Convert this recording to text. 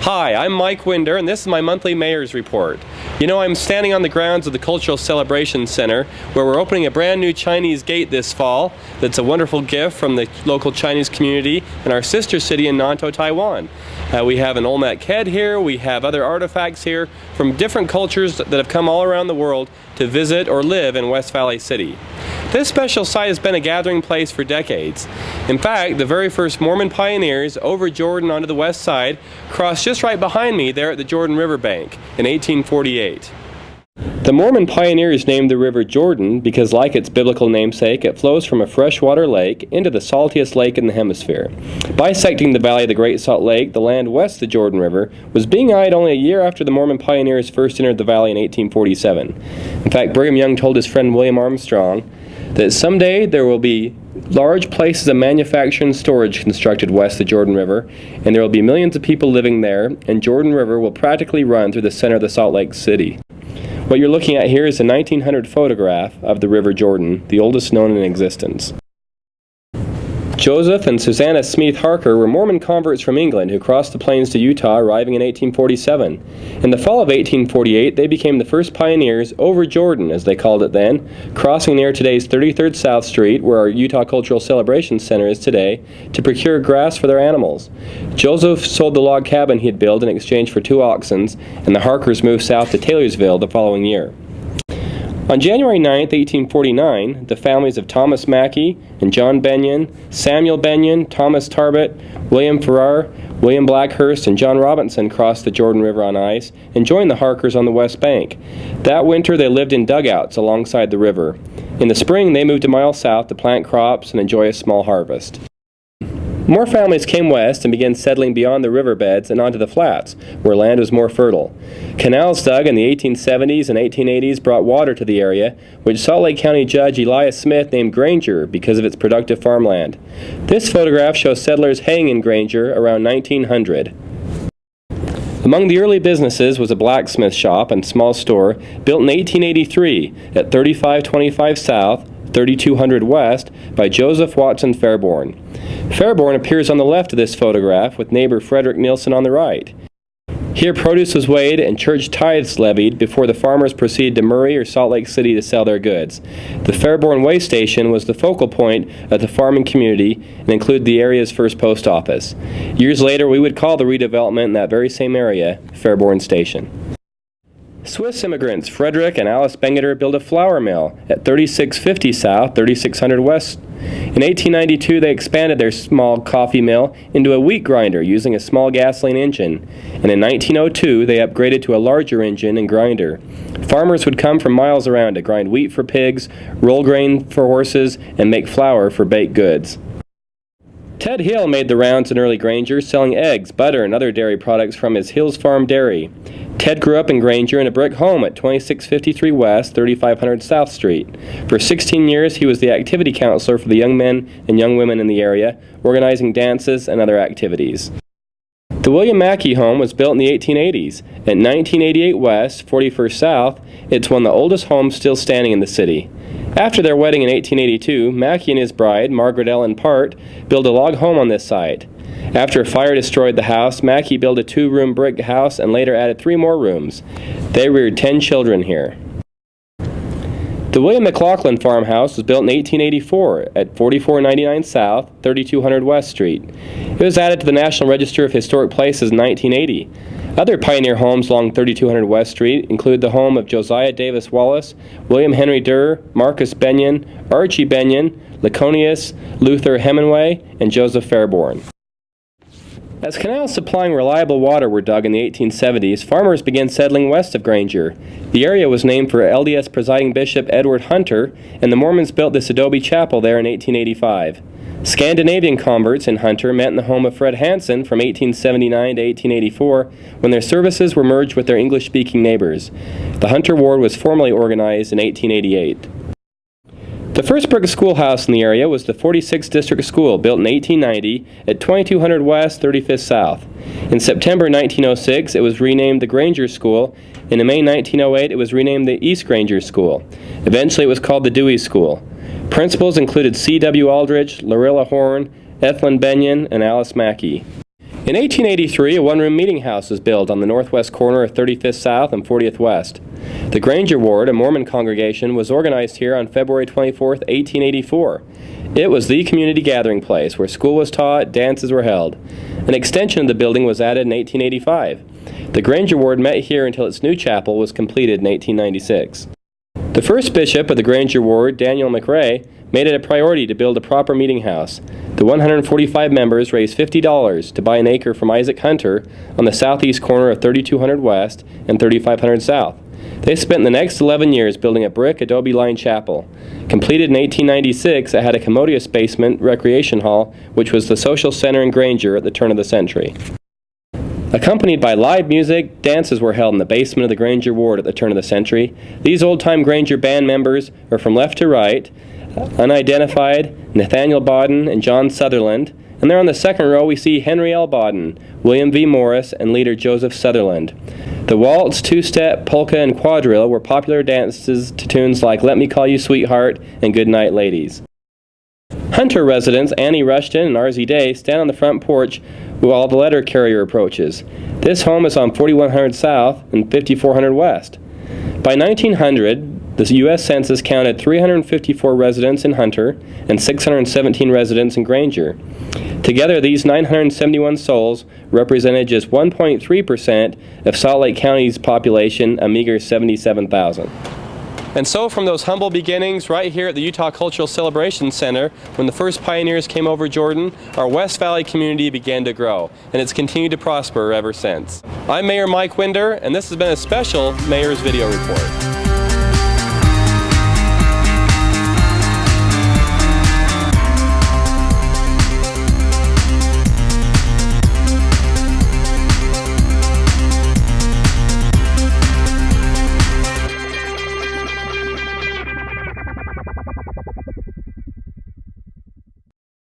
Hi, I'm Mike Winder, and this is my monthly Mayor's Report. You know, I'm standing on the grounds of the Cultural Celebration Center, where we're opening a brand new Chinese gate this fall that's a wonderful gift from the local Chinese community in our sister city in Nantou, Taiwan. We have an Olmec head here, we have other artifacts here from different cultures that have come all around the world to visit or live in West Valley City. This special site has been a gathering place for decades. In fact, the very first Mormon pioneers over Jordan onto the west side crossed just right behind me there at the Jordan River bank in 1848. The Mormon pioneers named the river Jordan because, like its biblical namesake, it flows from a freshwater lake into the saltiest lake in the hemisphere. Bisecting the valley of the Great Salt Lake, the land west of the Jordan River was being eyed only a year after the Mormon pioneers first entered the valley in 1847. In fact, Brigham Young told his friend William Armstrong that someday there will be large places of manufacture and storage constructed west of the Jordan River, and there will be millions of people living there, and Jordan River will practically run through the center of the Salt Lake City. What you're looking at here is a 1900 photograph of the River Jordan, the oldest known in existence. Joseph and Susanna Smith Harker were Mormon converts from England who crossed the plains to Utah, arriving in 1847. In the fall of 1848, they became the first pioneers over Jordan, as they called it then, crossing near today's 33rd South Street, where our Utah Cultural Celebration Center is today, to procure grass for their animals. Joseph sold the log cabin he had built in exchange for 2 oxen, and the Harkers moved south to Taylorsville the following year. On January 9, 1849, the families of Thomas Mackey and John Benyon, Samuel Benyon, Thomas Tarbett, William Farrar, William Blackhurst, and John Robinson crossed the Jordan River on ice and joined the Harkers on the west bank. That winter they lived in dugouts alongside the river. In the spring they moved a mile south to plant crops and enjoy a small harvest. More families came west and began settling beyond the riverbeds and onto the flats, where land was more fertile. Canals dug in the 1870s and 1880s brought water to the area, which Salt Lake County Judge Elias Smith named Granger because of its productive farmland. This photograph shows settlers haying in Granger around 1900. Among the early businesses was a blacksmith shop and small store built in 1883 at 3525 South, 3200 West by Joseph Watson Fairborn. Fairborn appears on the left of this photograph with neighbor Frederick Nielsen on the right. Here produce was weighed and church tithes levied before the farmers proceeded to Murray or Salt Lake City to sell their goods. The Fairborn Way Station was the focal point of the farming community and included the area's first post office. Years later, we would call the redevelopment in that very same area Fairborn Station. Swiss immigrants Frederick and Alice Bengeter built a flour mill at 3650 South, 3600 West. In 1892, they expanded their small coffee mill into a wheat grinder using a small gasoline engine, and in 1902, they upgraded to a larger engine and grinder. Farmers would come from miles around to grind wheat for pigs, roll grain for horses, and make flour for baked goods. Ted Hill made the rounds in early Granger, selling eggs, butter, and other dairy products from his Hills Farm Dairy. Ted grew up in Granger in a brick home at 2653 West, 3500 South Street. For 16 years, he was the activity counselor for the young men and young women in the area, organizing dances and other activities. The William Mackey home was built in the 1880s. At 1988 West, 41st South, it's one of the oldest homes still standing in the city. After their wedding in 1882, Mackey and his bride, Margaret Ellen Part, built a log home on this site. After a fire destroyed the house, Mackey built a 2-room brick house and later added 3 more rooms. They reared 10 children here. The William McLaughlin farmhouse was built in 1884 at 4499 South, 3200 West Street. It was added to the National Register of Historic Places in 1980. Other pioneer homes along 3200 West Street include the home of Josiah Davis Wallace, William Henry Durr, Marcus Benyon, Archie Benyon, Laconius, Luther Hemingway, and Joseph Fairborn. As canals supplying reliable water were dug in the 1870s, farmers began settling west of Granger. The area was named for LDS presiding Bishop Edward Hunter, and the Mormons built this adobe chapel there in 1885. Scandinavian converts in Hunter met in the home of Fred Hansen from 1879 to 1884, when their services were merged with their English-speaking neighbors. The Hunter Ward was formally organized in 1888. The first brick schoolhouse in the area was the 46th District School, built in 1890 at 2200 West, 35th South. In September 1906, it was renamed the Granger School, and in May 1908, it was renamed the East Granger School. Eventually, it was called the Dewey School. Principals included C.W. Aldrich, Lorilla Horn, Ethlyn Benyon, and Alice Mackey. In 1883, a one-room meeting house was built on the northwest corner of 35th South and 40th West. The Granger Ward, a Mormon congregation, was organized here on February 24, 1884. It was the community gathering place where school was taught, dances were held. An extension of the building was added in 1885. The Granger Ward met here until its new chapel was completed in 1896. The first bishop of the Granger Ward, Daniel McRae, made it a priority to build a proper meeting house. The 145 members raised $50 to buy an acre from Isaac Hunter on the southeast corner of 3200 West and 3500 South. They spent the next 11 years building a brick adobe-lined chapel. Completed in 1896, it had a commodious basement recreation hall, which was the social center in Granger at the turn of the century. Accompanied by live music, dances were held in the basement of the Granger Ward at the turn of the century. These old-time Granger band members are from left to right, unidentified, Nathaniel Bodden and John Sutherland, and there on the second row we see Henry L. Bodden, William V. Morris, and leader Joseph Sutherland. The waltz, two-step, polka, and quadrille were popular dances to tunes like Let Me Call You Sweetheart and Good Night Ladies. Hunter residents Annie Rushton and R.Z. Day stand on the front porch while the letter carrier approaches. This home is on 4100 South and 5400 West. By 1900, the U.S. Census counted 354 residents in Hunter and 617 residents in Granger. Together, these 971 souls represented just 1.3% of Salt Lake County's population, a meager 77,000. And so from those humble beginnings right here at the Utah Cultural Celebration Center, when the first pioneers came over Jordan, our West Valley community began to grow, and it's continued to prosper ever since. I'm Mayor Mike Winder, and this has been a special Mayor's Video Report.